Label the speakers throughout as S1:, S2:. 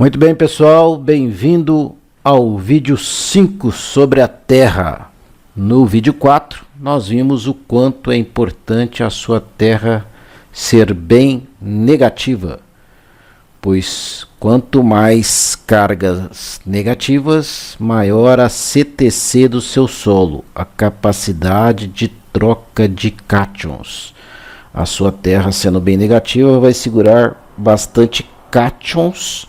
S1: Muito bem, pessoal, bem-vindo ao vídeo 5 sobre a Terra. No vídeo 4, nós vimos o quanto é importante a sua Terra ser bem negativa, pois quanto mais cargas negativas, maior a CTC do seu solo, a capacidade de troca de cátions. A sua Terra sendo bem negativa vai segurar bastante cátions,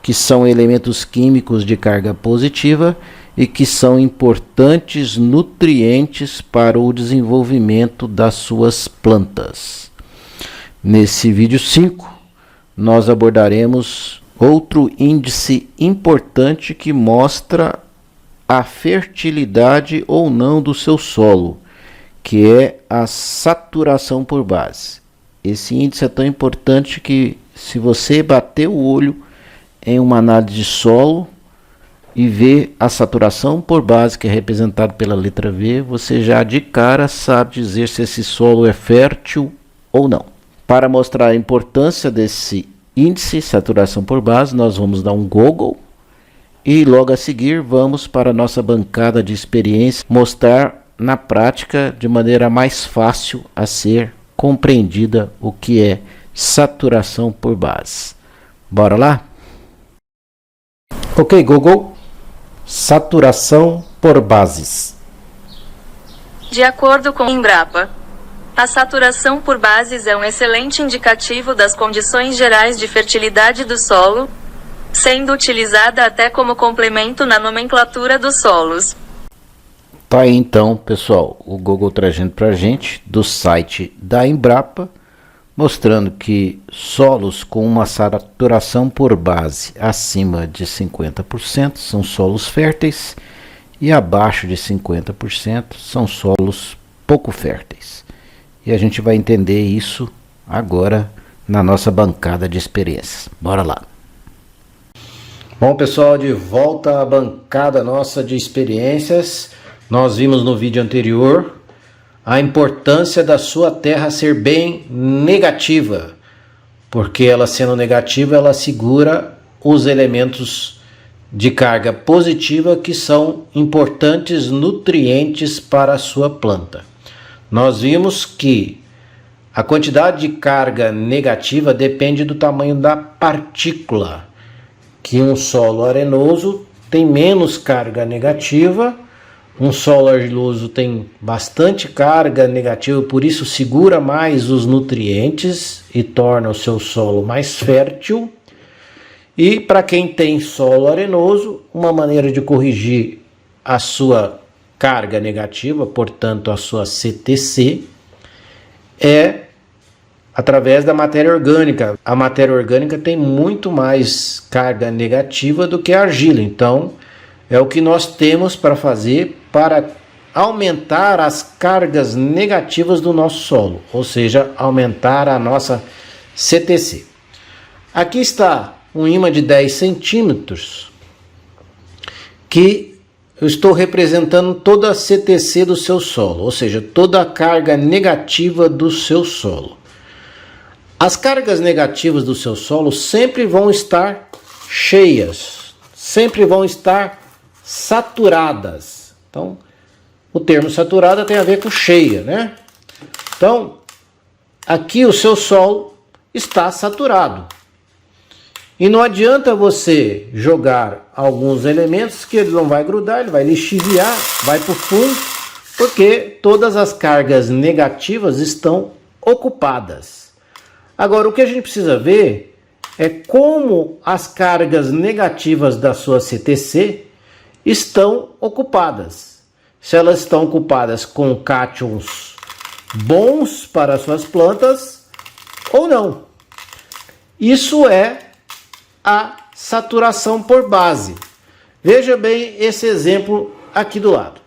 S1: que são elementos químicos de carga positiva e que são importantes nutrientes para o desenvolvimento das suas plantas. Nesse vídeo 5, nós abordaremos outro índice importante que mostra a fertilidade ou não do seu solo, que é a saturação por base. Esse índice é tão importante que, se você bater o olho em uma análise de solo e ver a saturação por base, que é representado pela letra V, você já de cara sabe dizer se esse solo é fértil ou não. Para mostrar a importância desse índice saturação por base, nós vamos dar um Google e logo a seguir vamos para a nossa bancada de experiência mostrar na prática de maneira mais fácil a ser compreendida o que é saturação por base. Bora lá? Ok, Google, saturação por bases.
S2: De acordo com Embrapa, a saturação por bases é um excelente indicativo das condições gerais de fertilidade do solo, sendo utilizada até como complemento na nomenclatura dos solos.
S1: Tá aí então, pessoal, o Google trazendo para a gente do site da Embrapa, mostrando que solos com uma saturação por base acima de 50% são solos férteis e abaixo de 50% são solos pouco férteis. E a gente vai entender isso agora na nossa bancada de experiências. Bora lá! Bom, pessoal, de volta à bancada nossa de experiências. Nós vimos no vídeo anterior a importância da sua Terra ser bem negativa, porque ela sendo negativa, ela segura os elementos de carga positiva que são importantes nutrientes para a sua planta. Nós vimos que a quantidade de carga negativa depende do tamanho da partícula, que um solo arenoso tem menos carga negativa. Um solo argiloso tem bastante carga negativa, por isso segura mais os nutrientes e torna o seu solo mais fértil. E para quem tem solo arenoso, uma maneira de corrigir a sua carga negativa, portanto a sua CTC, é através da matéria orgânica. A matéria orgânica tem muito mais carga negativa do que a argila, então é o que nós temos para fazer para aumentar as cargas negativas do nosso solo, ou seja, aumentar a nossa CTC. Aqui está um ímã de 10 centímetros que eu estou representando toda a CTC do seu solo, ou seja, toda a carga negativa do seu solo. As cargas negativas do seu solo sempre vão estar cheias, sempre vão estar saturadas. Então, o termo saturada tem a ver com cheia, né? Então, aqui o seu solo está saturado. E não adianta você jogar alguns elementos que ele não vai grudar, ele vai lixiviar, vai para o fundo, porque todas as cargas negativas estão ocupadas. Agora, o que a gente precisa ver é como as cargas negativas da sua CTC estão ocupadas. Se elas estão ocupadas com cátions bons para as suas plantas ou não. Isso é a saturação por base. Veja bem esse exemplo aqui do lado.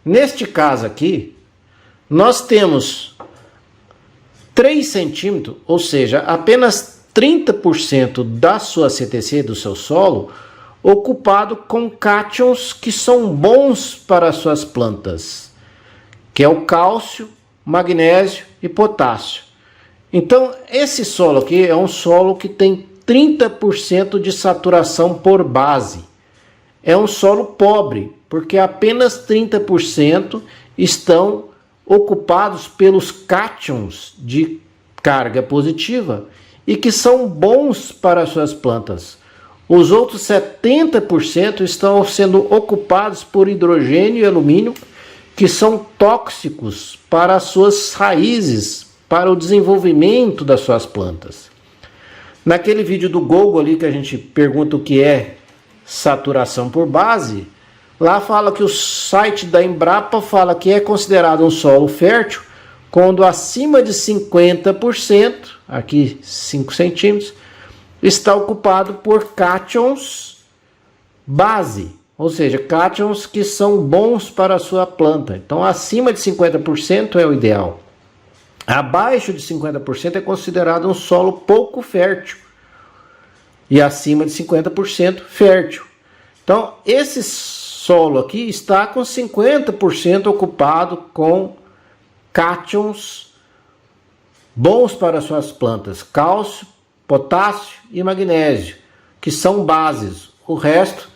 S1: Neste caso aqui, nós temos 3 centímetros, ou seja, apenas 30% da sua CTC, do seu solo, ocupado com cátions que são bons para as suas plantas, que é o cálcio, magnésio e potássio. Então, esse solo aqui é um solo que tem 30% de saturação por base. É um solo pobre, porque apenas 30% estão ocupados pelos cátions de carga positiva e que são bons para as suas plantas. Os outros 70% estão sendo ocupados por hidrogênio e alumínio, que são tóxicos para as suas raízes, para o desenvolvimento das suas plantas. Naquele vídeo do Google ali que a gente pergunta o que é saturação por base, lá fala que o site da Embrapa fala que é considerado um solo fértil quando acima de 50%, aqui 5 centímetros, está ocupado por cátions base, ou seja, cátions que são bons para a sua planta. Então, acima de 50% é o ideal. Abaixo de 50% é considerado um solo pouco fértil. E acima de 50% fértil. Então, esse solo aqui está com 50% ocupado com cátions bons para as suas plantas. Cálcio, potássio e magnésio, que são bases. O resto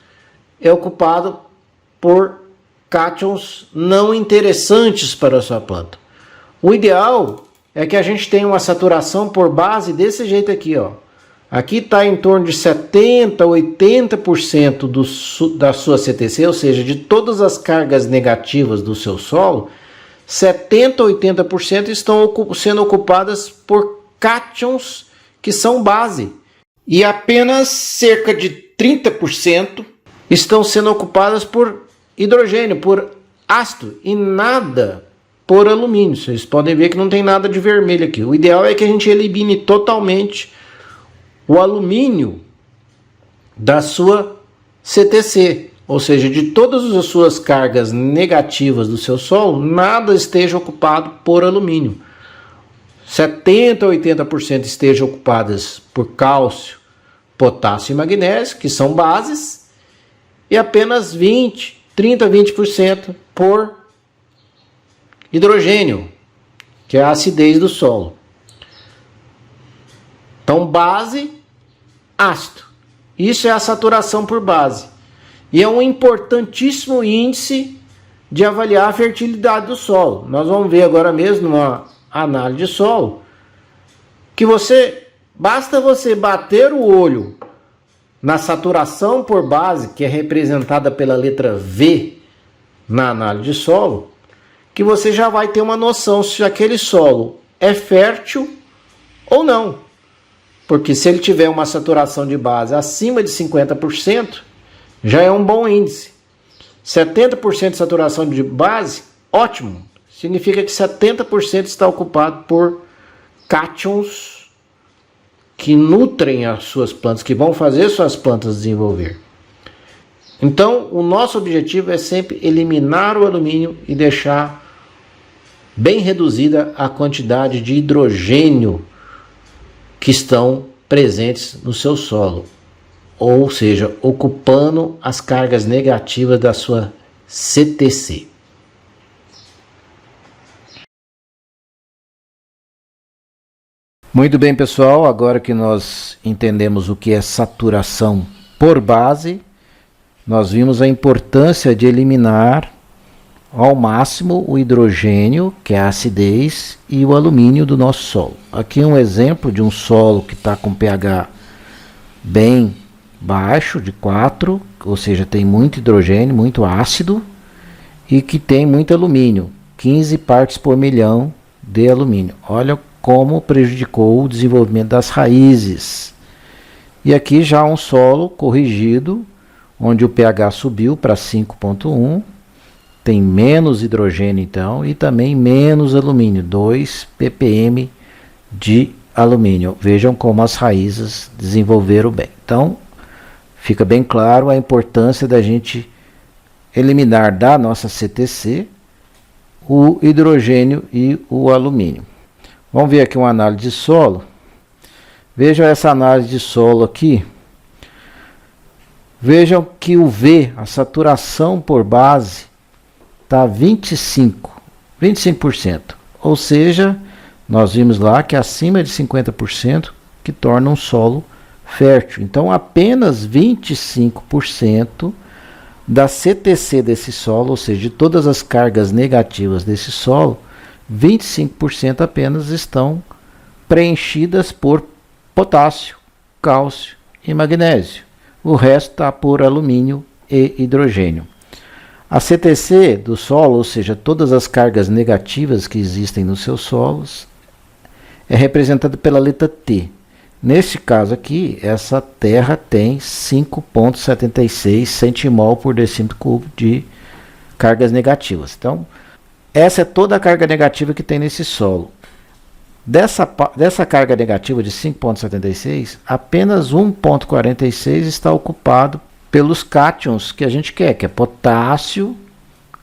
S1: é ocupado por cátions não interessantes para a sua planta. O ideal é que a gente tenha uma saturação por base desse jeito aqui, ó. Aqui está em torno de 70% a 80% da sua CTC, ou seja, de todas as cargas negativas do seu solo, 70% a 80% estão sendo ocupadas por cátions que são base. E apenas cerca de 30% estão sendo ocupadas por hidrogênio, por ácido, e nada por alumínio. Vocês podem ver que não tem nada de vermelho aqui. O ideal é que a gente elimine totalmente o alumínio da sua CTC, ou seja, de todas as suas cargas negativas do seu solo, nada esteja ocupado por alumínio. 70% a 80% estejam ocupadas por cálcio, potássio e magnésio, que são bases, e apenas 30% a 20% por hidrogênio, que é a acidez do solo. Então, base, ácido. Isso é a saturação por base. E é um importantíssimo índice de avaliar a fertilidade do solo. Nós vamos ver agora mesmo numa análise de solo que basta você bater o olho na saturação por base, que é representada pela letra V na análise de solo, que você já vai ter uma noção se aquele solo é fértil ou não. Porque se ele tiver uma saturação de base acima de 50%, já é um bom índice. 70% de saturação de base, ótimo. Significa que 70% está ocupado por cátions que nutrem as suas plantas, que vão fazer suas plantas desenvolver. Então, o nosso objetivo é sempre eliminar o alumínio e deixar bem reduzida a quantidade de hidrogênio que estão presentes no seu solo, ou seja, ocupando as cargas negativas da sua CTC. Muito bem, pessoal, agora que nós entendemos o que é saturação por base, nós vimos a importância de eliminar ao máximo o hidrogênio, que é a acidez, e o alumínio do nosso solo. Aqui um exemplo de um solo que está com pH bem baixo, de 4, ou seja, tem muito hidrogênio, muito ácido, e que tem muito alumínio, 15 partes por milhão de alumínio. Olha como prejudicou o desenvolvimento das raízes. E aqui já um solo corrigido, onde o pH subiu para 5,1, tem menos hidrogênio então, e também menos alumínio, 2 ppm de alumínio. Vejam como as raízes desenvolveram bem. Então, fica bem claro a importância da gente eliminar da nossa CTC o hidrogênio e o alumínio. Vamos ver aqui uma análise de solo. Vejam essa análise de solo aqui. Vejam que o V, a saturação por base, está 25%. Ou seja, nós vimos lá que acima de 50% que torna um solo fértil. Então, apenas 25% da CTC desse solo, ou seja, de todas as cargas negativas desse solo, 25% apenas estão preenchidas por potássio, cálcio e magnésio. O resto está por alumínio e hidrogênio. A CTC do solo, ou seja, todas as cargas negativas que existem nos seus solos, é representada pela letra T. Neste caso aqui, essa terra tem 5,76 centimol por decímetro cúbico de cargas negativas. Então, essa é toda a carga negativa que tem nesse solo. Dessa carga negativa de 5,76, apenas 1,46 está ocupado pelos cátions que a gente quer, que é potássio,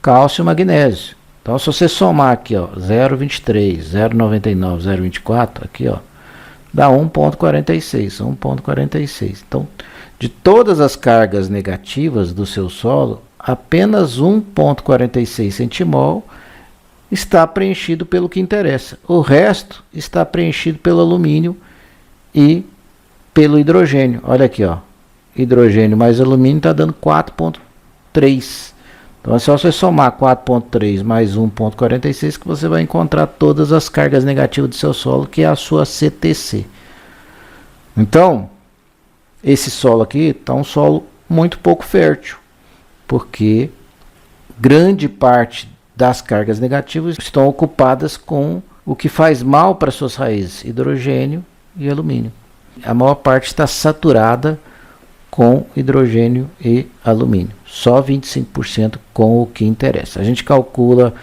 S1: cálcio e magnésio. Então, se você somar aqui, 0,23, 0,99, 0,24, aqui, ó, dá 1,46. Então, de todas as cargas negativas do seu solo, apenas 1,46 centimol está preenchido pelo que interessa. O resto está preenchido pelo alumínio e pelo hidrogênio. Olha aqui, ó, hidrogênio mais alumínio está dando 4,3. Então é só você somar 4,3 mais 1,46 que você vai encontrar todas as cargas negativas do seu solo, que é a sua CTC. Então, esse solo aqui está um solo muito pouco fértil, porque grande parte das cargas negativas estão ocupadas com o que faz mal para suas raízes, hidrogênio e alumínio. A maior parte está saturada com hidrogênio e alumínio. Só 25% com o que interessa. A gente calcula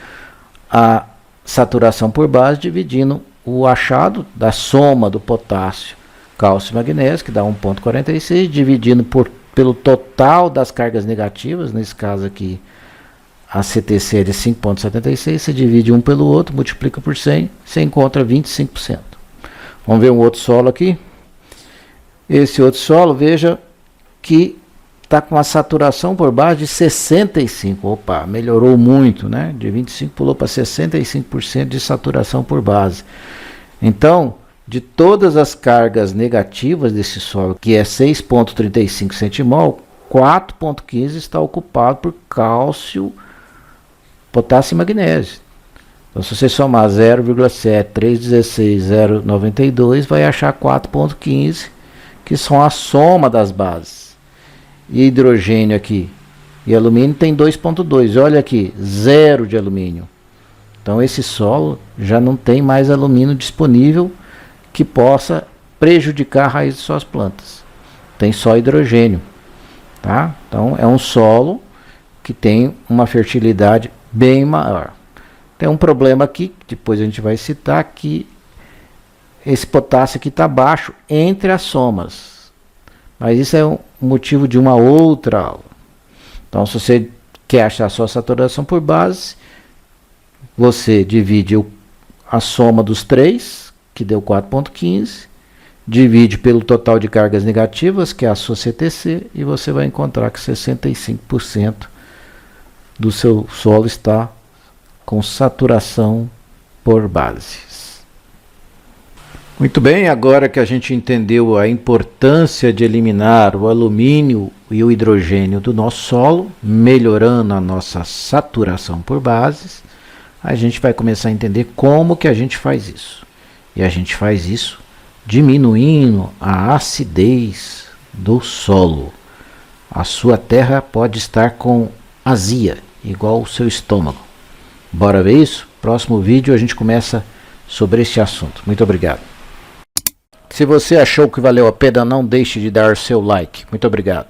S1: a saturação por base dividindo o achado da soma do potássio, cálcio e magnésio, que dá 1,46, dividindo pelo total das cargas negativas, nesse caso aqui a CTC é de 5,76, você divide um pelo outro, multiplica por 100, você encontra 25%. Vamos ver um outro solo aqui. Esse outro solo, veja que está com a saturação por base de 65%. Opa, melhorou muito, né? De 25% pulou para 65% de saturação por base. Então, de todas as cargas negativas desse solo, que é 6,35 centimol, 4,15 está ocupado por cálcio, potássio e magnésio. Então, se você somar 0,7, 3,16, 0,92, vai achar 4,15, que são a soma das bases. E hidrogênio aqui e alumínio tem 2,2. Olha aqui, 0 de alumínio. Então esse solo já não tem mais alumínio disponível que possa prejudicar a raiz de suas plantas. Tem só hidrogênio, tá? Então é um solo que tem uma fertilidade bem maior. Tem um problema aqui, que depois a gente vai citar, que esse potássio aqui está baixo entre as somas. Mas isso é um motivo de uma outra aula. Então, se você quer achar a sua saturação por base, você divide a soma dos três, que deu 4,15, divide pelo total de cargas negativas, que é a sua CTC, e você vai encontrar que 65% do seu solo está com saturação por bases. Muito bem, agora que a gente entendeu a importância de eliminar o alumínio e o hidrogênio do nosso solo, melhorando a nossa saturação por bases, a gente vai começar a entender como que a gente faz isso. E a gente faz isso diminuindo a acidez do solo. A sua terra pode estar com azia, igual o seu estômago. Bora ver isso? Próximo vídeo a gente começa sobre este assunto. Muito obrigado. Se você achou que valeu a pena, não deixe de dar seu like. Muito obrigado.